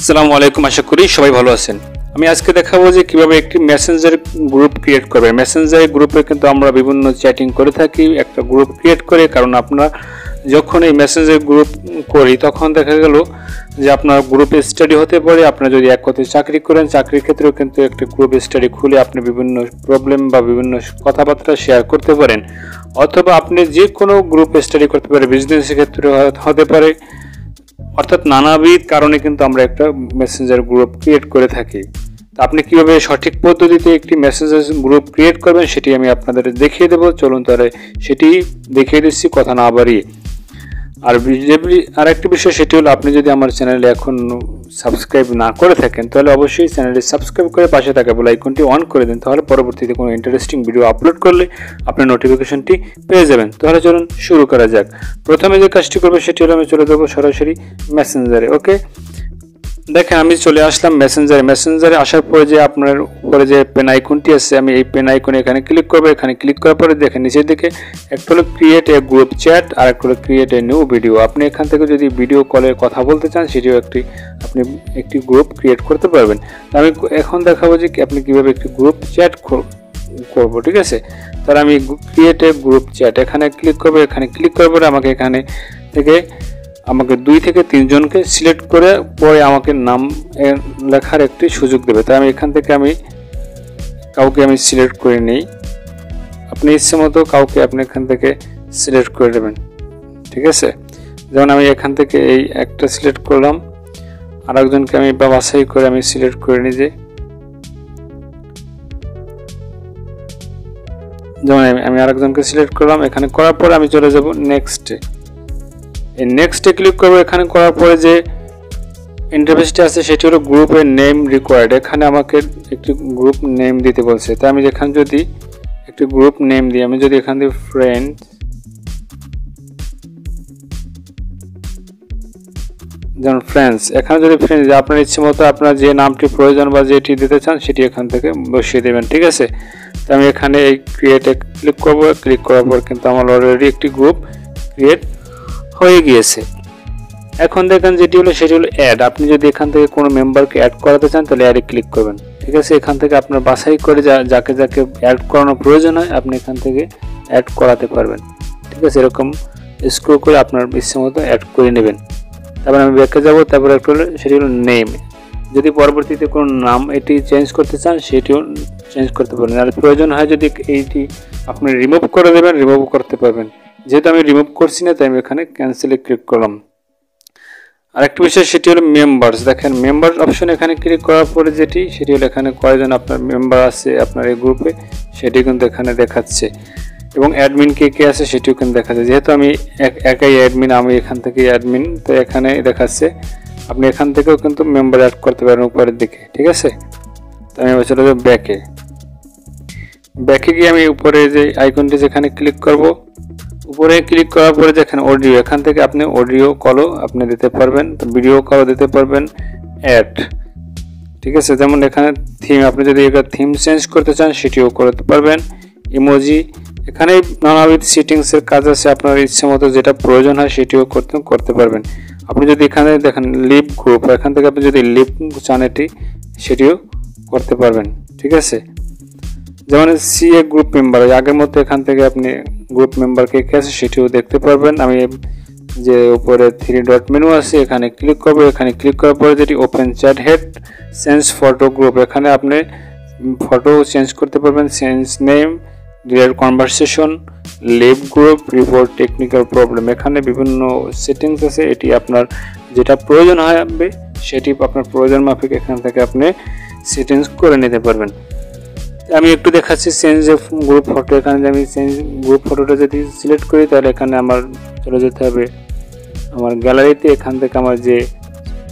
আসসালামু আলাইকুম, আশা করি সবাই ভালো আছেন। আমি আজকে দেখাবো যে কিভাবে একটি মেসেঞ্জার গ্রুপ ক্রিয়েট করবে। মেসেঞ্জার গ্রুপে কিন্তু আমরা বিভিন্ন চ্যাটিং করে থাকি একটা গ্রুপ ক্রিয়েট করে, কারণ আপনারা যখন এই মেসেঞ্জার গ্রুপ করি তখন দেখা গেল যে আপনার গ্রুপে স্টাডি হতে পারে। আপনারা যদি এক কথায় চাকরি করেন, চাকরির ক্ষেত্রেও কিন্তু একটা গ্রুপ স্টাডি খুলে আপনি বিভিন্ন প্রবলেম বা বিভিন্ন কথাবার্তা শেয়ার করতে পারেন, অথবা আপনি যে কোনো গ্রুপ স্টাডি করতে পারেন, বিজনেসের ক্ষেত্রে হতে পারে। অর্থাৎ নানাবিধ কারণে কিন্তু আমরা একটা মেসেঞ্জার গ্রুপ ক্রিয়েট করে থাকি। আপনি কিভাবে সঠিক পদ্ধতিতে একটি মেসেঞ্জার গ্রুপ ক্রিয়েট করবেন সেটি আমি আপনাদের দেখিয়ে দেবো। চলুন তাহলে সেটি দেখিয়ে দিচ্ছি কথা না বাড়িয়ে। আর একটি বিষয় সেটি হলো, আপনি যদি আমার চ্যানেলে এখন সাবস্ক্রাইব না করে থাকেন তাহলে অবশ্যই চ্যানেলটি সাবস্ক্রাইব করে পাশে থাকা বেল আইকনটি অন করে দিন, তাহলে পরবর্তীতে কোনো ইন্টারেস্টিং ভিডিও আপলোড করলে আপনি নোটিফিকেশনটি পেয়ে যাবেন। তাহলে চলুন শুরু করা যাক। প্রথমে যে কাজটি করবো সেটি হলো, আমি চলে যাবো সরাসরি মেসেঞ্জারে। ওকে, দেখেন আমি চলে আসলাম মেসেঞ্জারে আসার পরে যে আপনার উপরে যে পেন আইকনটি আছে, আমি এই পেন আইকনে এখানে ক্লিক করবো। এখানে ক্লিক করার পরে দেখেন নিচের দিকে একটা হলো ক্রিয়েট এ গ্রুপ চ্যাট আর একটা হলো ক্রিয়েট এ নিউ ভিডিও। আপনি এখান থেকে যদি ভিডিও কলে কথা বলতে চান সেটিও আপনি একটি গ্রুপ ক্রিয়েট করতে পারবেন। আমি এখন দেখাবো যে আপনি কিভাবে একটি গ্রুপ চ্যাট করবো। ঠিক আছে, তাহলে আমি ক্রিয়েট এ গ্রুপ চ্যাট এখানে ক্লিক করবো। এখানে ক্লিক করার পরে আমাকে 2 থেকে 3 জনকে সিলেক্ট করে পরে আমাকে নাম লেখার একটি সুযোগ দেবে। তাই আমি এখান থেকে কাউকে সিলেক্ট করে নিই। আপনি ইচ্ছে মতো কাউকে আপনি এখান থেকে সিলেক্ট করে দেবেন। ঠিক আছে, যেমন আমি এখান থেকে এই একটা সিলেক্ট করলাম, আর একজনকে আমি বাছাই করে আমি সিলেক্ট করে নিই। যেমন আমি আরেকজনকে সিলেক্ট করলাম। এখানে করার পরে আমি চলে যাব নেক্সটে। এই নেক্সটে ক্লিক করবো। এখানে করার পরে যে ইন্টারফেসটি আছে সেটি হলো গ্রুপের নেম রিকোয়ার্ড। এখানে আমাকে একটি গ্রুপ নেম দিতে বলছে। তাই আমি এখানে যদি একটি গ্রুপ নেম দিই, আমি যদি এখান দিয়ে ফ্রেন্ড, যেমন ফ্রেন্ডস, এখানে যদি ফ্রেন্ডস আপনার ইচ্ছে মতো আপনার যে নামটি প্রয়োজন বা যেটি দিতে চান সেটি এখান থেকে বসিয়ে দেবেন। ঠিক আছে, তো আমি এখানে এই ক্রিয়েটে ক্লিক করবো। ক্লিক করার পর কিন্তু আমার অলরেডি একটি গ্রুপ ক্রিয়েট হয়ে গিয়েছে। এখন দেখেন যেটি হলো সেটি হলো অ্যাড। আপনি যদি এখান থেকে কোনো মেম্বারকে অ্যাড করাতে চান তাহলে অ্যাডে ক্লিক করবেন। ঠিক আছে, এখান থেকে আপনার বাছাই করে যাকে যাকে অ্যাড করানোর প্রয়োজন হয় আপনি এখান থেকে অ্যাড করাতে পারবেন। ঠিক আছে, এরকম স্ক্রল করে আপনার ইচ্ছে মতো অ্যাড করে নেবেন। তারপর আমি ব্যাকে যাব। তারপরে একটা হলো সেটি হলো নেম। যদি পরবর্তীতে কোনো নাম এটি চেঞ্জ করতে চান সেটিও চেঞ্জ করতে পারবেন। আর প্রয়োজন হয় যদি এইটি আপনি রিমুভ করে দেবেন, রিমুভ করতে পারবেন। যেহেতু আমি রিমুভ করছি না তাই আমি এখানে ক্যান্সেলে ক্লিক করলাম। আরেকটা বিষয় সেটি হলো মেম্বার্স। দেখেন মেম্বার অপশন এখানে ক্লিক করার পরে সেটি হলো এখানে কয়জন আপনার মেম্বার আছে আপনার এই গ্রুপে সেটি কিন্তু এখানে দেখাচ্ছে, এবং অ্যাডমিন কে কে আছে সেটিও কিন্তু দেখাচ্ছে। যেহেতু আমি একাই অ্যাডমিন, আমি এখান থেকে অ্যাডমিন, তো এখানে দেখাচ্ছে। আপনি এখান থেকেও কিন্তু মেম্বার অ্যাড করতে পারেন উপরের দিকে। ঠিক আছে, তো আমি এবার চলে যাব ব্যাকে গিয়ে আমি উপরে যে আইকনটি যেখানে ক্লিক করব, উপরে ক্লিক করার পরে দেখেন অডিও। এখান থেকে আপনি অডিও কলও আপনি দিতে পারবেন, তো ভিডিও কলও দিতে পারবেন, অ্যাড। ঠিক আছে, যেমন এখানে থিম, আপনি যদি এটা থিম চেঞ্জ করতে চান সেটিও করতে পারবেন। ইমোজি, এখানে নানাবিধ সেটিংসের কাজ আছে, আপনার ইচ্ছে মতো যেটা প্রয়োজন হয় সেটিও করতে পারবেন। আপনি যদি এখানে দেখেন লিভ গ্রুপ, এখান থেকে আপনি যদি লিভ চান সেটিও করতে পারবেন। ঠিক আছে, যেমন সিএ গ্রুপ মেম্বার, আগের মতো এখান থেকে আপনি গ্রুপ মেম্বার কে কে আছে সেটিও দেখতে পারবেন। আমি যে উপরে 3 ডট মেনু আছে এখানে ক্লিক করব। এখানে ক্লিক করার পরে যেটি open chat head, change photo group, এখানে আপনি ফটো চেঞ্জ করতে পারবেন, change name, delete conversation, leave group, report technical problem. এখানে বিভিন্ন সেটিংস আছে, এটি আপনার যেটা প্রয়োজন হবে সেটি আপনার প্রয়োজন মাফিক এখান থেকে আপনি সেটিংস করে নিতে পারবেন। আমি একটু দেখাচ্ছি চেঞ্জ গ্রুপ ফটো। এখানে আমি চেঞ্জ গ্রুপ ফটোটা যদি সিলেক্ট করি তাহলে এখানে আমার চলে যেতে হবে আমার গ্যালারিতে। এখান থেকে আমার যে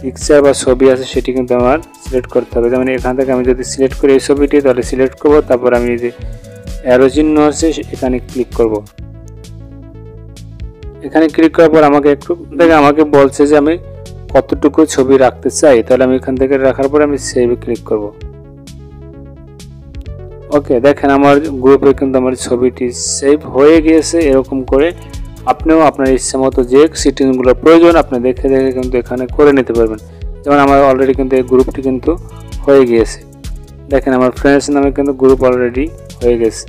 পিকচার বা ছবি আছে সেটি কিন্তু আমার সিলেক্ট করতে হবে। যেমন এখান থেকে আমি যদি সিলেক্ট করি এই ছবিটি তাহলে সিলেক্ট করব, তারপর আমি যে অ্যারো চিহ্ন আছে এখানে ক্লিক করব। এখানে ক্লিক করার পর আমাকে বলছে যে আমি কতটুকু ছবি রাখতে চাই, তাহলে আমি এখান থেকে রাখার পর আমি সেভে ক্লিক করব। ওকে, দেখেন আমার গ্রুপে কিন্তু আমার ছবিটি সেভ হয়ে গিয়েছে। এরকম করে আপনিও আপনার ইচ্ছা মতো যে সেটিংসগুলো প্রয়োজন আপনি দেখে দেখে কিন্তু এখানে করে নিতে পারবেন। যেমন আমার অলরেডি কিন্তু এই গ্রুপটি কিন্তু হয়ে গিয়েছে। দেখেন আমার ফ্রেন্ডস নামে কিন্তু গ্রুপ অলরেডি হয়ে গেছে।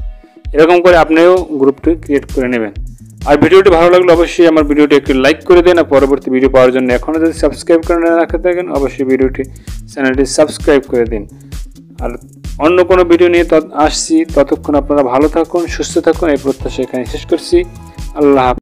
এরকম করে আপনিও গ্রুপটি ক্রিয়েট করে নেবেন। আর ভিডিওটি ভালো লাগলে অবশ্যই আমার ভিডিওটি একটু লাইক করে দিন। আর পরবর্তী ভিডিও পাওয়ার জন্য এখনও যদি সাবস্ক্রাইব করে না রাখে থাকেন অবশ্যই চ্যানেলটি সাবস্ক্রাইব করে দিন। আর অন্য কোনো ভিডিও নিয়ে আসছি, ততক্ষণ আপনারা ভালো থাকুন, সুস্থ থাকুন, এই প্রত্যাশা এখানে শেষ করছি। আল্লাহ হাফেজ।